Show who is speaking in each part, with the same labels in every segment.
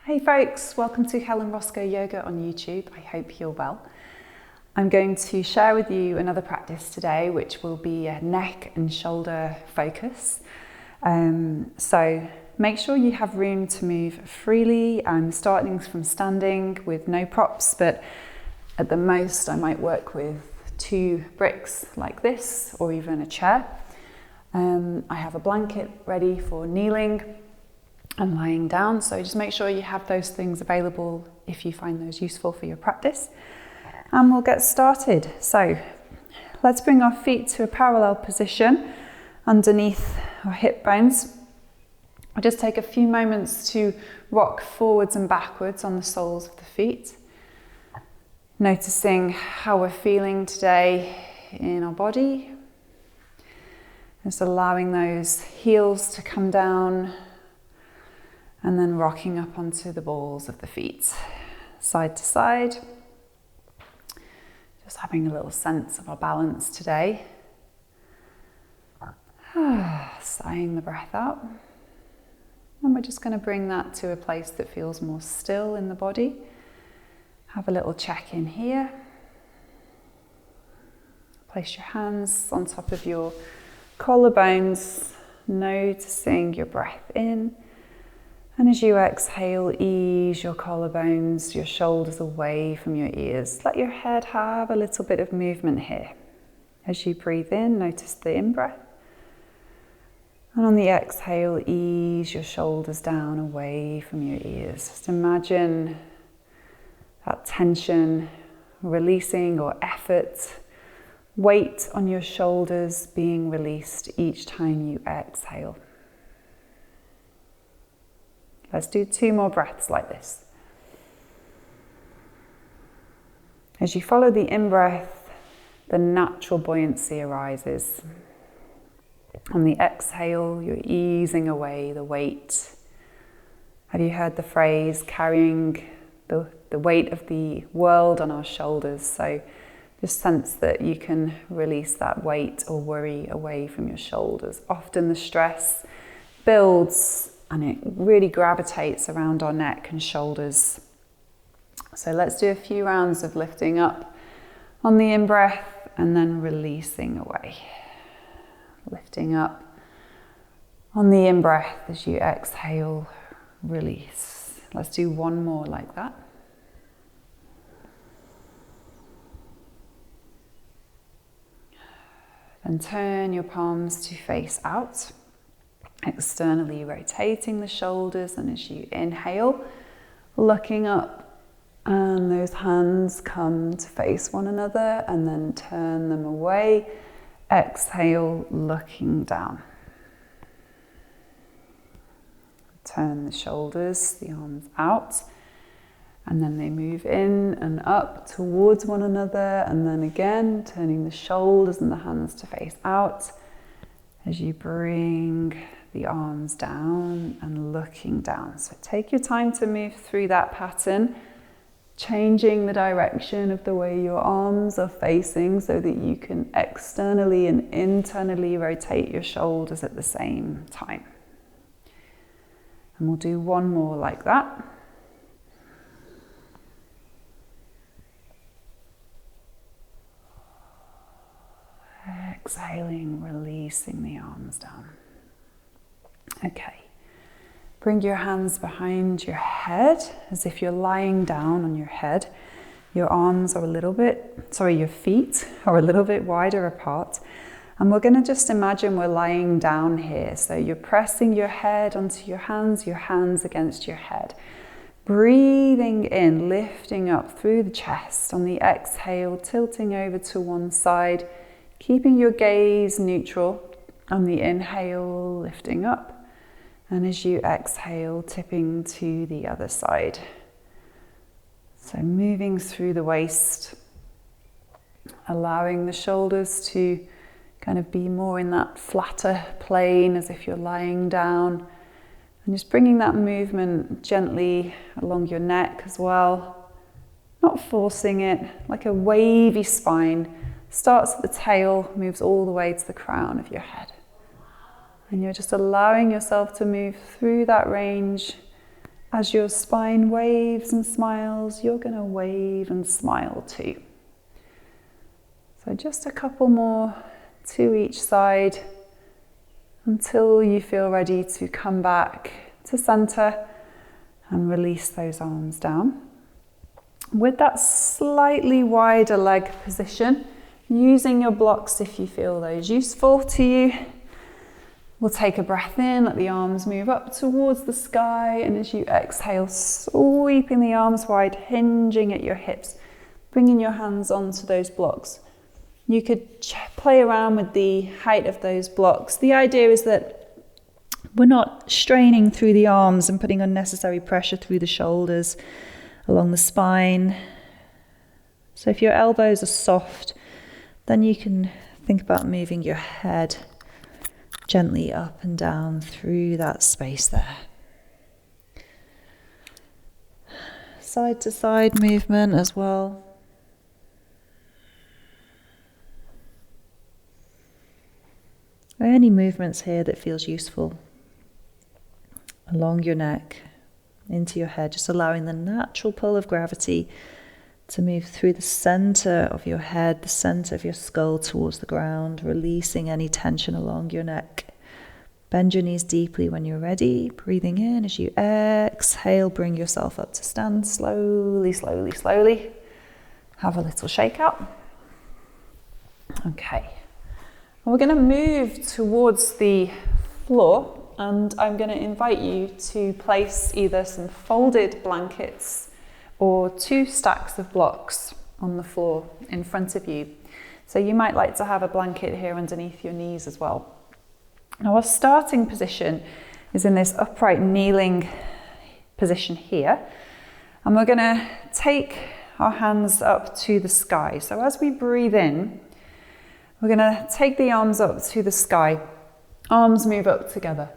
Speaker 1: Hey folks, welcome to Helen Roscoe Yoga on YouTube. I hope you're well. I'm going to share with you another practice today, which will be a neck and shoulder focus. So make sure you have room to move freely. I'm starting from standing with no props, but at the most I might work with 2 bricks like this, or even a chair. I have a blanket ready for kneeling and lying down, so just make sure you have those things available if you find those useful for your practice. And we'll get started. So let's bring our feet to a parallel position underneath our hip bones. I'll just take a few moments to rock forwards and backwards on the soles of the feet, noticing how we're feeling today in our body. Just allowing those heels to come down and then rocking up onto the balls of the feet, side to side. Just having a little sense of our balance today. Sighing the breath out. And we're just going to bring that to a place that feels more still in the body. Have a little check-in here. Place your hands on top of your collarbones, noticing your breath in. And as you exhale, ease your collarbones, your shoulders away from your ears. Let your head have a little bit of movement here. As you breathe in, notice the in-breath. And on the exhale, ease your shoulders down away from your ears. Just imagine that tension releasing, or effort, weight on your shoulders being released each time you exhale. Let's do 2 more breaths like this. As you follow the in-breath, the natural buoyancy arises. On the exhale, you're easing away the weight. Have you heard the phrase, carrying the weight of the world on our shoulders? So just sense that you can release that weight or worry away from your shoulders. Often the stress builds and it really gravitates around our neck and shoulders. So let's do a few rounds of lifting up on the in-breath and then releasing away. Lifting up on the in-breath as you exhale, release. Let's do 1 more like that. Then turn your palms to face out. Externally rotating the shoulders, and as you inhale, looking up, and those hands come to face one another, and then turn them away. Exhale, looking down. Turn the shoulders, the arms out, and then they move in and up towards one another, and then again turning the shoulders and the hands to face out as you bring the arms down and looking down. So take your time to move through that pattern, changing the direction of the way your arms are facing so that you can externally and internally rotate your shoulders at the same time. And we'll do 1 more like that. Exhaling, releasing the arms down. Okay, bring your hands behind your head as if you're lying down on your head. Your arms are your feet are a little bit wider apart. And we're going to just imagine we're lying down here. So you're pressing your head onto your hands against your head. Breathing in, lifting up through the chest. On the exhale, tilting over to one side, keeping your gaze neutral. On the inhale, lifting up. And as you exhale, tipping to the other side. So moving through the waist, allowing the shoulders to kind of be more in that flatter plane as if you're lying down. And just bringing that movement gently along your neck as well. Not forcing it, like a wavy spine. Starts at the tail, moves all the way to the crown of your head. And you're just allowing yourself to move through that range As your spine waves and smiles, you're going to wave and smile too. So just a couple more to each side until you feel ready to come back to center and release those arms down. With that slightly wider leg position, using your blocks if you feel those useful to you. We'll take a breath in, let the arms move up towards the sky, and as you exhale, sweeping the arms wide, hinging at your hips, bringing your hands onto those blocks. You could play around with the height of those blocks. The idea is that we're not straining through the arms and putting unnecessary pressure through the shoulders, along the spine. So if your elbows are soft, then you can think about moving your head gently up and down through that space there. Side to side movement as well. Any movements here that feels useful along your neck, into your head, just allowing the natural pull of gravity to move through the center of your head, the center of your skull towards the ground, releasing any tension along your neck. Bend your knees deeply when you're ready. Breathing in as you exhale, bring yourself up to stand. Slowly, slowly, slowly. Have a little shake out. Okay. We're going to move towards the floor, and I'm going to invite you to place either some folded blankets or 2 stacks of blocks on the floor in front of you. So you might like to have a blanket here underneath your knees as well. Now our starting position is in this upright kneeling position here, and we're going to take our hands up to the sky. So as we breathe in, we're going to take the arms up to the sky, arms move up together.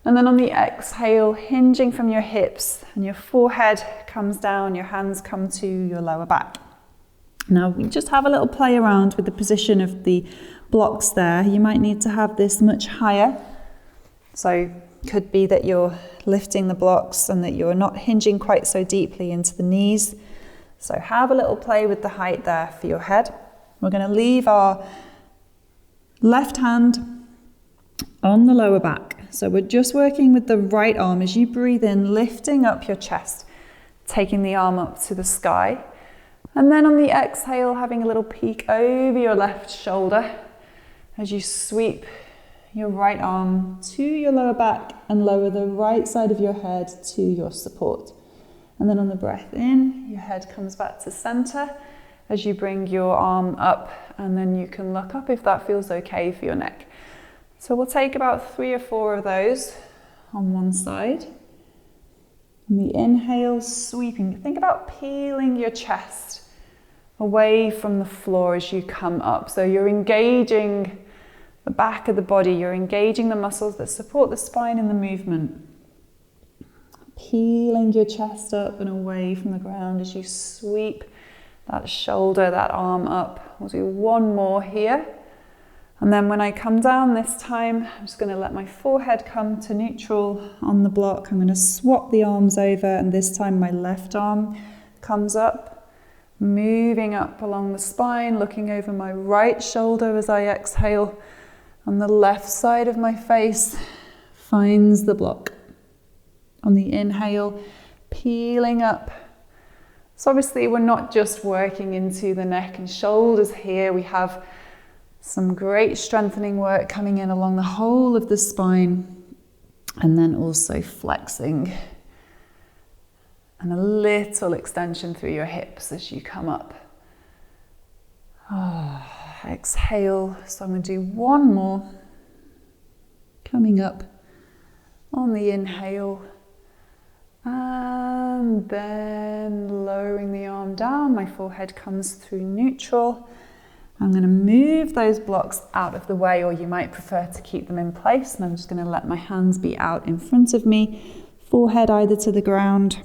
Speaker 1: And then on the exhale, hinging from your hips and your forehead comes down, your hands come to your lower back. Now we just have a little play around with the position of the blocks there. You might need to have this much higher. So could be that you're lifting the blocks and that you're not hinging quite so deeply into the knees. So have a little play with the height there for your head. We're going to leave our left hand on the lower back. So we're just working with the right arm as you breathe in, lifting up your chest, taking the arm up to the sky. And then on the exhale, having a little peek over your left shoulder as you sweep your right arm to your lower back and lower the right side of your head to your support. And then on the breath in, your head comes back to center as you bring your arm up, and then you can look up if that feels okay for your neck. So we'll take about 3 or 4 of those on one side. And the inhale, sweeping. Think about peeling your chest away from the floor as you come up. So you're engaging the back of the body, you're engaging the muscles that support the spine in the movement. Peeling your chest up and away from the ground as you sweep that shoulder, that arm up. We'll do 1 more here. And then when I come down this time, I'm just going to let my forehead come to neutral on the block. I'm going to swap the arms over, and this time my left arm comes up, moving up along the spine, looking over my right shoulder as I exhale, and the left side of my face finds the block. On the inhale, peeling up. So obviously we're not just working into the neck and shoulders here, we have some great strengthening work coming in along the whole of the spine, and then also flexing and a little extension through your hips as you come up. Exhale. So I'm going to do 1 more. Coming up on the inhale, and then lowering the arm down. My forehead comes through neutral. I'm going to move those blocks out of the way, or you might prefer to keep them in place. And I'm just going to let my hands be out in front of me, forehead either to the ground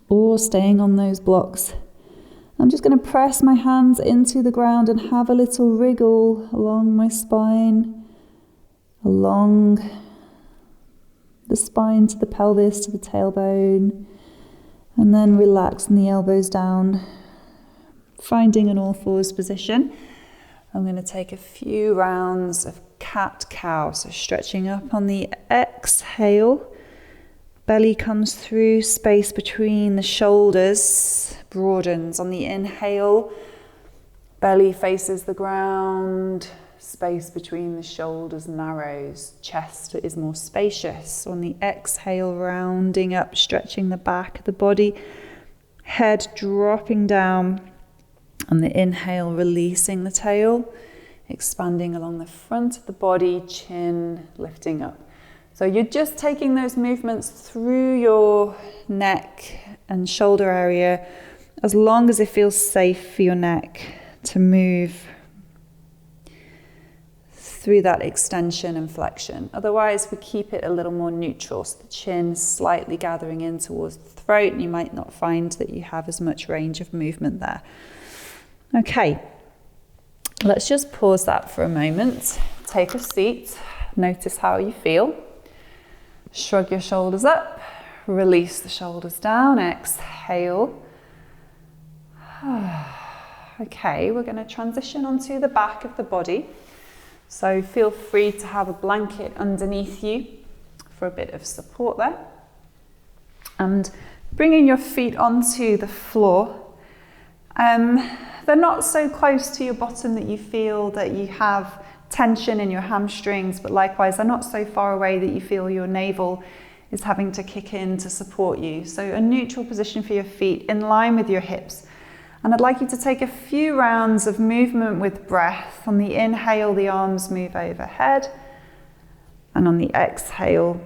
Speaker 1: or staying on those blocks. I'm just going to press my hands into the ground and have a little wriggle along my spine, along the spine, to the pelvis, to the tailbone. And then relaxing the elbows down, finding an all fours position. I'm going to take a few rounds of cat-cow, so stretching up on the exhale. Belly comes through, space between the shoulders broadens on the inhale. Belly faces the ground, space between the shoulders narrows, chest is more spacious. On the exhale, rounding up, stretching the back of the body, head dropping down. On the inhale, releasing the tail, expanding along the front of the body, chin lifting up. So you're just taking those movements through your neck and shoulder area as long as it feels safe for your neck to move through that extension and flexion. Otherwise, we keep it a little more neutral, so the chin slightly gathering in towards the throat, and you might not find that you have as much range of movement there. Okay, let's just pause that for a moment. Take a seat, notice how you feel. Shrug your shoulders up, release the shoulders down, exhale. Okay, we're going to transition onto the back of the body. So feel free to have a blanket underneath you for a bit of support there. And bringing your feet onto the floor. They're not so close to your bottom that you feel that you have tension in your hamstrings, but likewise they're not so far away that you feel your navel is having to kick in to support you. So a neutral position for your feet in line with your hips. And I'd like you to take a few rounds of movement with breath. On the inhale, the arms move overhead. And on the exhale,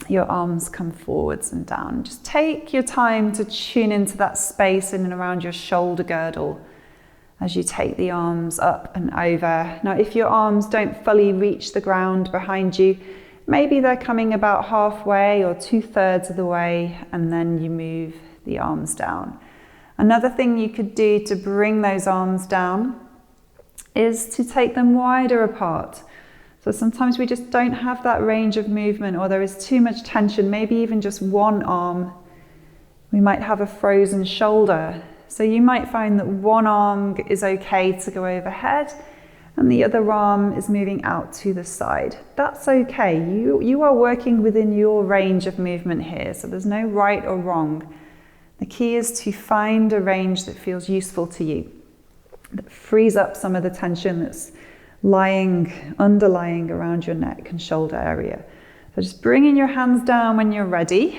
Speaker 1: your arms come forwards and down. Just take your time to tune into that space in and around your shoulder girdle as you take the arms up and over. Now, if your arms don't fully reach the ground behind you, maybe they're coming about halfway or 2/3 of the way, and then you move the arms down. Another thing you could do to bring those arms down is to take them wider apart. So sometimes we just don't have that range of movement, or there is too much tension, maybe even just one arm. We might have a frozen shoulder. So you might find that one arm is okay to go overhead and the other arm is moving out to the side. That's okay. You are working within your range of movement here, so there's no right or wrong. The key is to find a range that feels useful to you, that frees up some of the tension that's underlying around your neck and shoulder area. So just bringing your hands down when you're ready,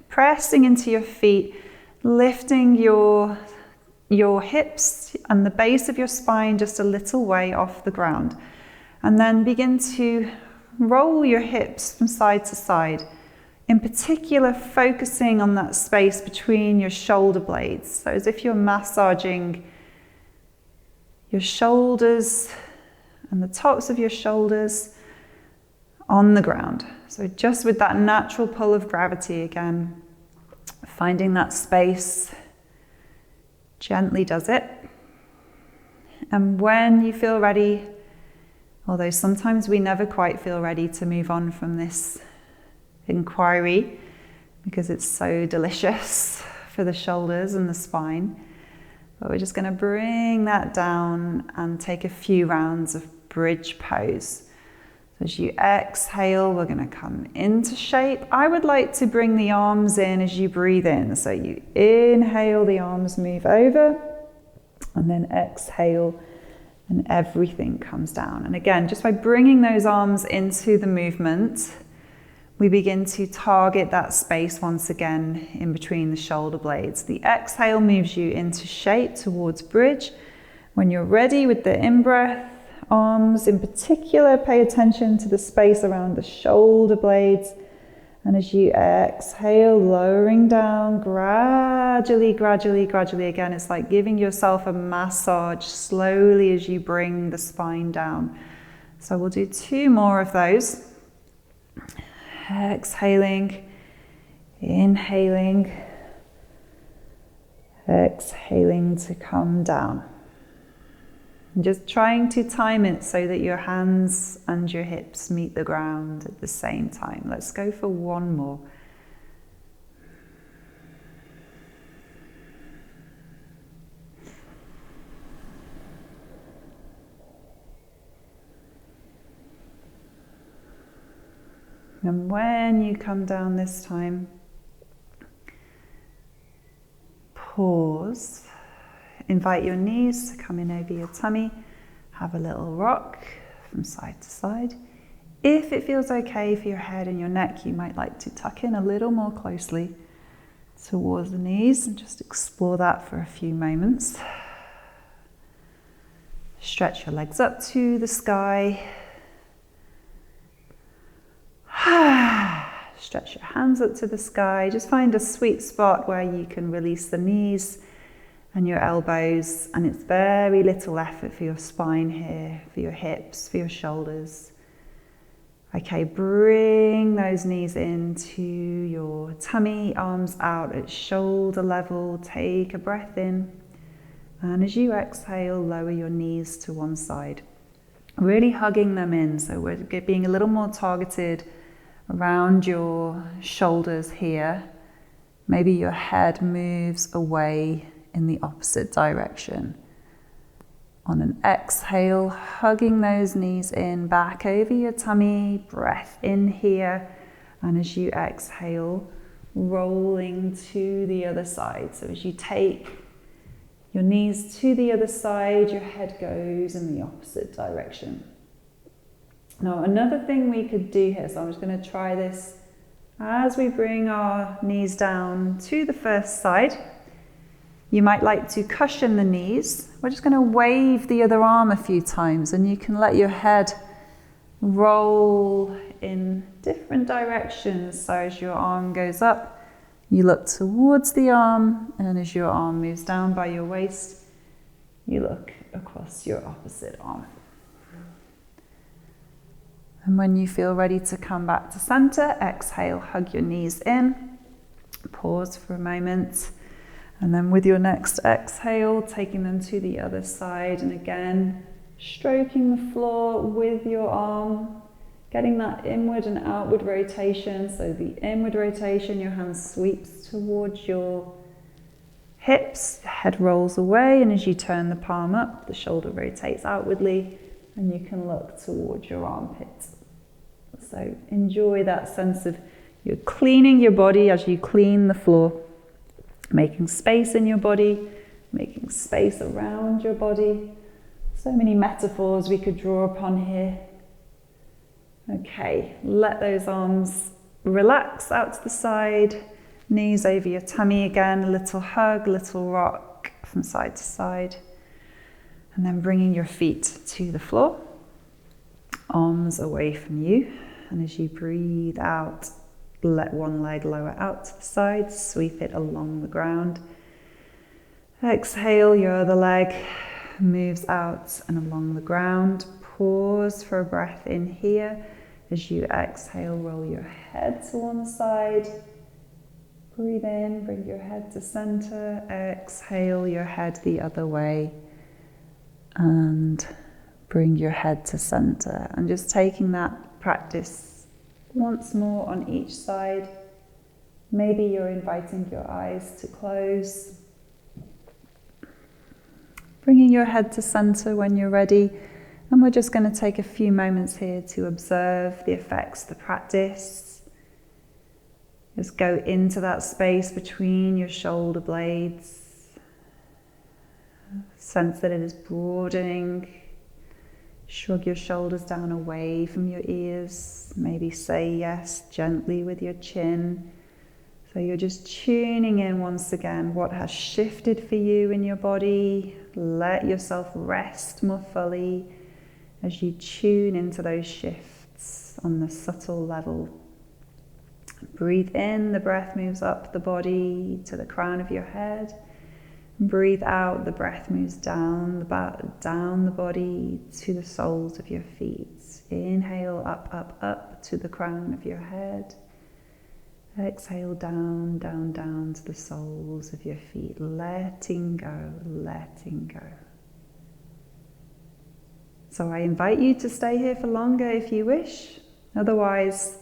Speaker 1: pressing into your feet, lifting your hips and the base of your spine just a little way off the ground. And then begin to roll your hips from side to side. In particular, focusing on that space between your shoulder blades. So as if you're massaging your shoulders and the tops of your shoulders on the ground. So just with that natural pull of gravity again, finding that space, gently does it. And when you feel ready, although sometimes we never quite feel ready to move on from this inquiry because it's so delicious for the shoulders and the spine, but we're just going to bring that down and take a few rounds of bridge pose. So as you exhale, we're going to come into shape. I would like to bring the arms in as you breathe in. So you inhale, the arms move over, and then exhale, and everything comes down. And again, just by bringing those arms into the movement, we begin to target that space once again in between the shoulder blades. The exhale moves you into shape towards bridge. When you're ready with the in-breath, arms in particular, pay attention to the space around the shoulder blades. And as you exhale, lowering down gradually. Again, it's like giving yourself a massage slowly as you bring the spine down. So we'll do 2 more of those. Exhaling, inhaling, exhaling to come down. And just trying to time it so that your hands and your hips meet the ground at the same time. Let's go for one more. And when you come down this time, pause. Invite your knees to come in over your tummy. Have a little rock from side to side. If it feels okay for your head and your neck, you might like to tuck in a little more closely towards the knees and just explore that for a few moments. Stretch your legs up to the sky. Stretch your hands up to the sky. Just find a sweet spot where you can release the knees and your elbows, and it's very little effort for your spine here, for your hips, for your shoulders. Okay, bring those knees into your tummy, arms out at shoulder level. Take a breath in, and as you exhale, lower your knees to one side. Really hugging them in, so we're being a little more targeted around your shoulders here. Maybe your head moves away in the opposite direction. On an exhale, hugging those knees in, back over your tummy, breath in here, and as you exhale, rolling to the other side. So as you take your knees to the other side, your head goes in the opposite direction. Now, another thing we could do here, so I'm just going to try this as we bring our knees down to the first side. You might like to cushion the knees. We're just going to wave the other arm a few times, and you can let your head roll in different directions. So as your arm goes up, you look towards the arm, and as your arm moves down by your waist, you look across your opposite arm. And when you feel ready to come back to center, exhale, hug your knees in, pause for a moment, and then with your next exhale, taking them to the other side, and again, stroking the floor with your arm, getting that inward and outward rotation. So the inward rotation, your hand sweeps towards your hips, the head rolls away, and as you turn the palm up, the shoulder rotates outwardly, and you can look towards your armpits. So enjoy that sense of you're cleaning your body as you clean the floor, making space in your body, making space around your body. So many metaphors we could draw upon here. Okay, let those arms relax out to the side, knees over your tummy again, a little hug, little rock from side to side. And then bringing your feet to the floor, arms away from you. And as you breathe out, let one leg lower out to the side, sweep it along the ground. Exhale, your other leg moves out and along the ground. Pause for a breath in here. As you exhale, roll your head to one side. Breathe in, bring your head to center. Exhale, your head the other way. And bring your head to center. And just taking that practice once more on each side. Maybe you're inviting your eyes to close. Bringing your head to center when you're ready. And we're just going to take a few moments here to observe the effects of the practice. Just go into that space between your shoulder blades. Sense that it is broadening. Shrug your shoulders down away from your ears. Maybe say yes gently with your chin. So you're just tuning in once again what has shifted for you in your body. Let yourself rest more fully as you tune into those shifts on the subtle level. Breathe in, the breath moves up the body to the crown of your head. Breathe out, the breath moves down the body to the soles of your feet. Inhale, up, up, up to the crown of your head. Exhale, down, down, down to the soles of your feet. Letting go, letting go. So I invite you to stay here for longer if you wish. Otherwise,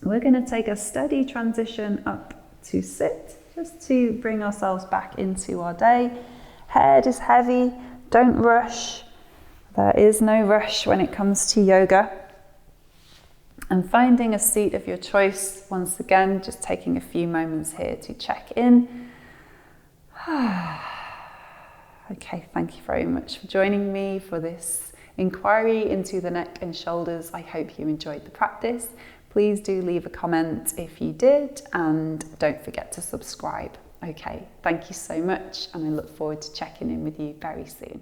Speaker 1: we're going to take a steady transition up to sit, just to bring ourselves back into our day. Head is heavy, don't rush. There is no rush when it comes to yoga. And finding a seat of your choice, once again, just taking a few moments here to check in. Okay, thank you very much for joining me for this inquiry into the neck and shoulders. I hope you enjoyed the practice. Please do leave a comment if you did, and don't forget to subscribe. Okay, thank you so much, and I look forward to checking in with you very soon.